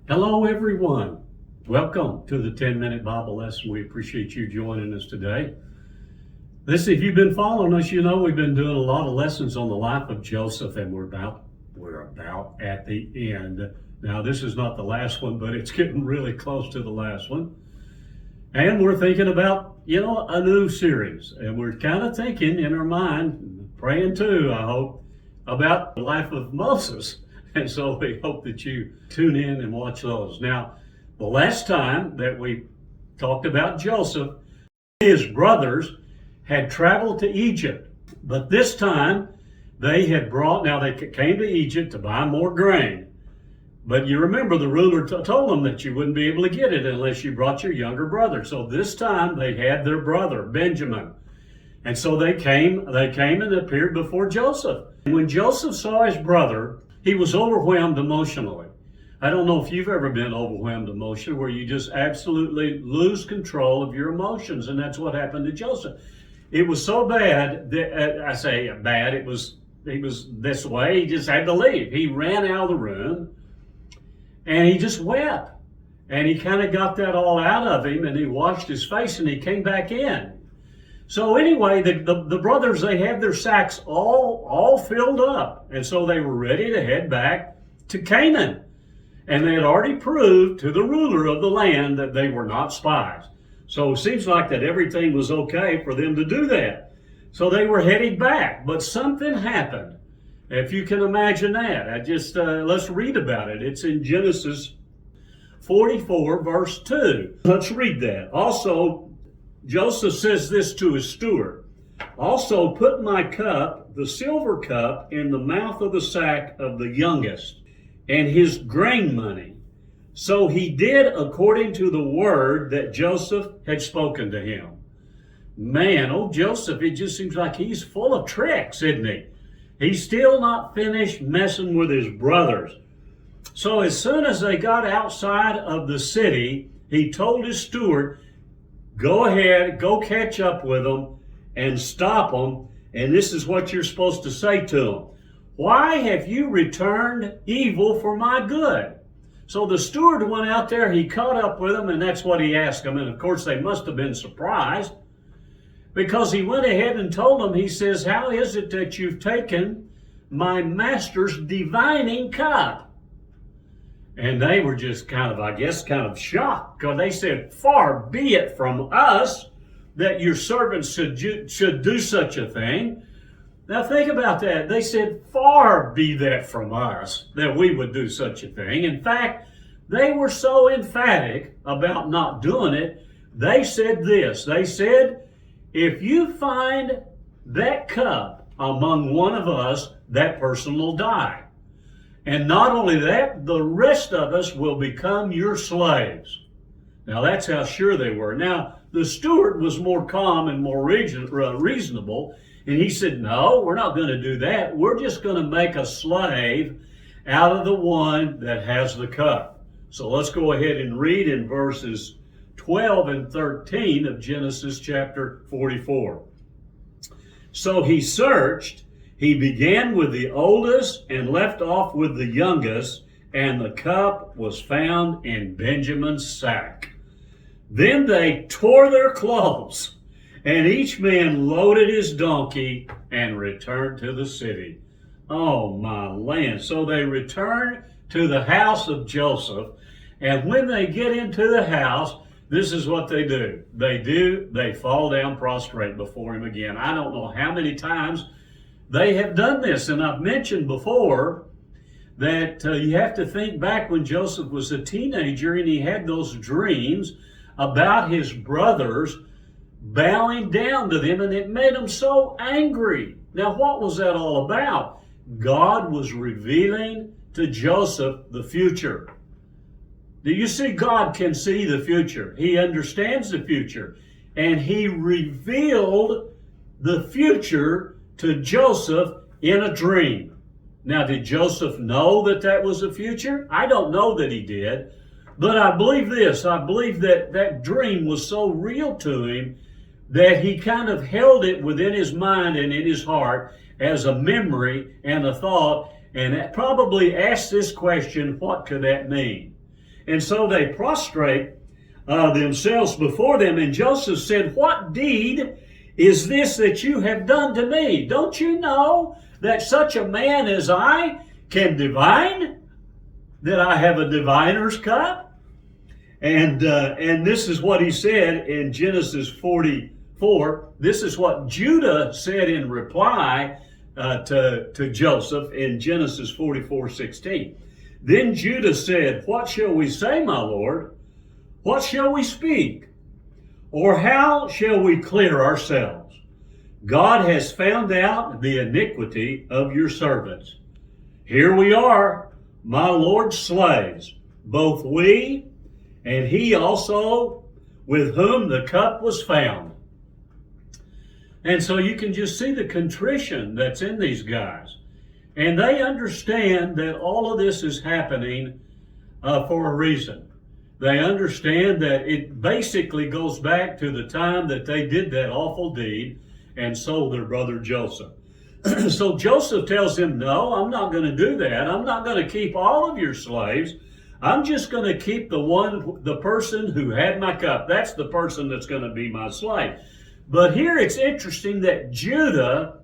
Hello, everyone. Welcome to the 10-minute Bible lesson. We appreciate you joining us today. Listen, if you've been following us, you know we've been doing a lot of lessons on the life of Joseph, and we're about at the end. Now, this is not the last one, but it's getting really close to the last one. And we're thinking about, a new series. And we're kind of thinking in our mind, praying too, I hope, about the life of Moses. And so we hope that you tune in and watch those. Now, the last time that we talked about Joseph, his brothers had traveled to Egypt. But this time, they came to Egypt to buy more grain. But you remember the ruler told them that you wouldn't be able to get it unless you brought your younger brother. So this time, they had their brother, Benjamin. And so they came and appeared before Joseph. And when Joseph saw his brother, he was overwhelmed emotionally. I don't know if you've ever been overwhelmed emotionally, where you just absolutely lose control of your emotions, and that's what happened to Joseph. It was so bad that he was this way. He just had to leave. He ran out of the room, and he just wept, and he kind of got that all out of him, and he washed his face, and he came back in. So anyway, the brothers, they had their sacks all filled up. And so they were ready to head back to Canaan. And they had already proved to the ruler of the land that they were not spies. So it seems like that everything was okay for them to do that. So they were headed back. But something happened. If you can imagine that. Let's read about it. It's in Genesis 44, verse 2. Let's read that. Also, Joseph says this to his steward, "Also put my cup, the silver cup, in the mouth of the sack of the youngest, and his grain money." So he did according to the word that Joseph had spoken to him. Man, old Joseph, it just seems like he's full of tricks, isn't he? He's still not finished messing with his brothers. So as soon as they got outside of the city, he told his steward, "Go ahead, go catch up with them and stop them. And this is what you're supposed to say to them. Why have you returned evil for my good?" So the steward went out there, he caught up with them, and that's what he asked them. And of course, they must have been surprised, because he went ahead and told them, he says, "How is it that you've taken my master's divining cup?" And they were just kind of shocked, because they said, "Far be it from us that your servants should do such a thing." Now think about that. They said, "Far be that from us that we would do such a thing." In fact, they were so emphatic about not doing it, they said this. They said, "If you find that cup among one of us, that person will die. And not only that, the rest of us will become your slaves." Now that's how sure they were. Now the steward was more calm and more reasonable, and he said, "No, we're not going to do that. We're just going to make a slave out of the one that has the cup." So let's go ahead and read in verses 12 and 13 of Genesis chapter 44. "So he searched. He began with the oldest and left off with the youngest, and the cup was found in Benjamin's sack. Then they tore their clothes, and each man loaded his donkey and returned to the city." Oh my land. So they returned to the house of Joseph, and when they get into the house, this is what they do. They fall down prostrate before him again. I don't know how many times they have done this, and I've mentioned before that you have to think back when Joseph was a teenager and he had those dreams about his brothers bowing down to them, and it made him so angry. Now, what was that all about? God was revealing to Joseph the future. Do you see? God can see the future. He understands the future, and he revealed the future to Joseph in a dream. Now, did Joseph know that that was the future? I don't know that he did, but I believe this. I believe that that dream was so real to him that he kind of held it within his mind and in his heart as a memory and a thought, and probably asked this question, what could that mean? And so they prostrate themselves before them. And Joseph said, "What deed is this that you have done to me? Don't you know that such a man as I can divine? That I have a diviner's cup?" And this is what he said in Genesis 44. This is what Judah said in reply to Joseph in Genesis 44:16. Then Judah said, "What shall we say, my Lord? What shall we speak? Or how shall we clear ourselves? God has found out the iniquity of your servants. Here we are, my Lord's slaves, both we and he also with whom the cup was found." And so you can just see the contrition that's in these guys. And they understand that all of this is happening for a reason. They understand that it basically goes back to the time that they did that awful deed and sold their brother Joseph. So Joseph tells him, "No, I'm not going to do that. I'm not going to keep all of your slaves. I'm just going to keep the person who had my cup. That's the person that's going to be my slave." But here it's interesting that Judah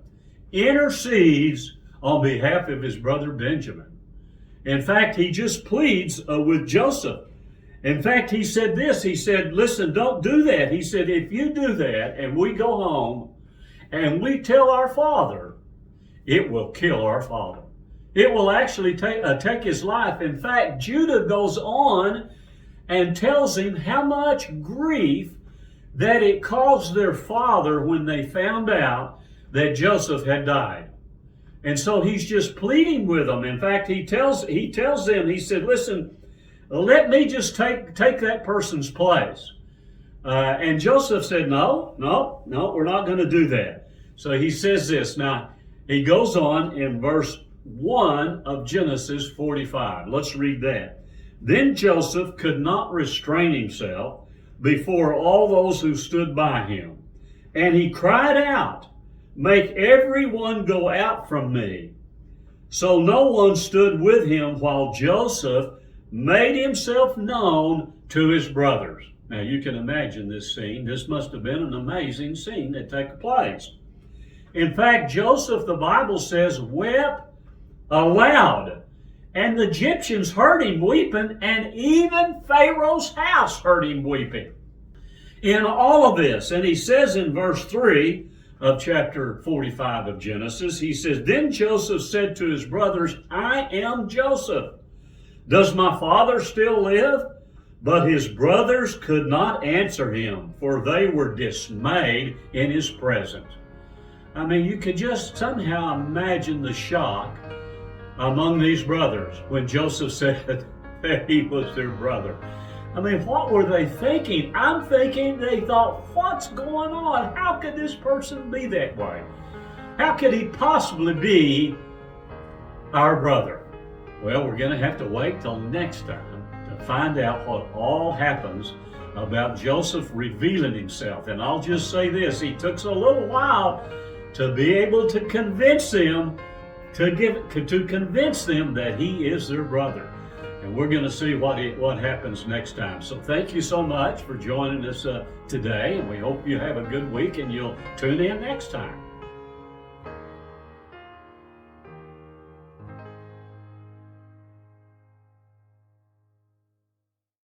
intercedes on behalf of his brother Benjamin. In fact, he just pleads with Joseph. In fact, he said this. He said, "Listen, don't do that." He said, "If you do that and we go home and we tell our father, it will kill our father. It will actually take his life." In fact, Judah goes on and tells him how much grief that it caused their father when they found out that Joseph had died. And so he's just pleading with them. In fact, he tells them, he said, "Listen, let me just take that person's place." And Joseph said, no, we're not going to do that. So he says this. Now, he goes on in verse 1 of Genesis 45. Let's read that. "Then Joseph could not restrain himself before all those who stood by him. And he cried out, 'Make everyone go out from me.' So no one stood with him while Joseph made himself known to his brothers." Now you can imagine this scene. This must have been an amazing scene that took place. In fact, Joseph, the Bible says, wept aloud. And the Egyptians heard him weeping, and even Pharaoh's house heard him weeping. In all of this, and he says in verse 3 of chapter 45 of Genesis, he says, "Then Joseph said to his brothers, 'I am Joseph. Does my father still live?' But his brothers could not answer him, for they were dismayed in his presence." I mean, you could just somehow imagine the shock among these brothers when Joseph said that he was their brother. I mean, what were they thinking? I'm thinking they thought, what's going on? How could this person be that way? How could he possibly be our brother? Well, we're going to have to wait till next time to find out what all happens about Joseph revealing himself. And I'll just say this, he took a little while to be able to convince them that he is their brother. And we're going to see what happens next time. So thank you so much for joining us today, and we hope you have a good week and you'll tune in next time.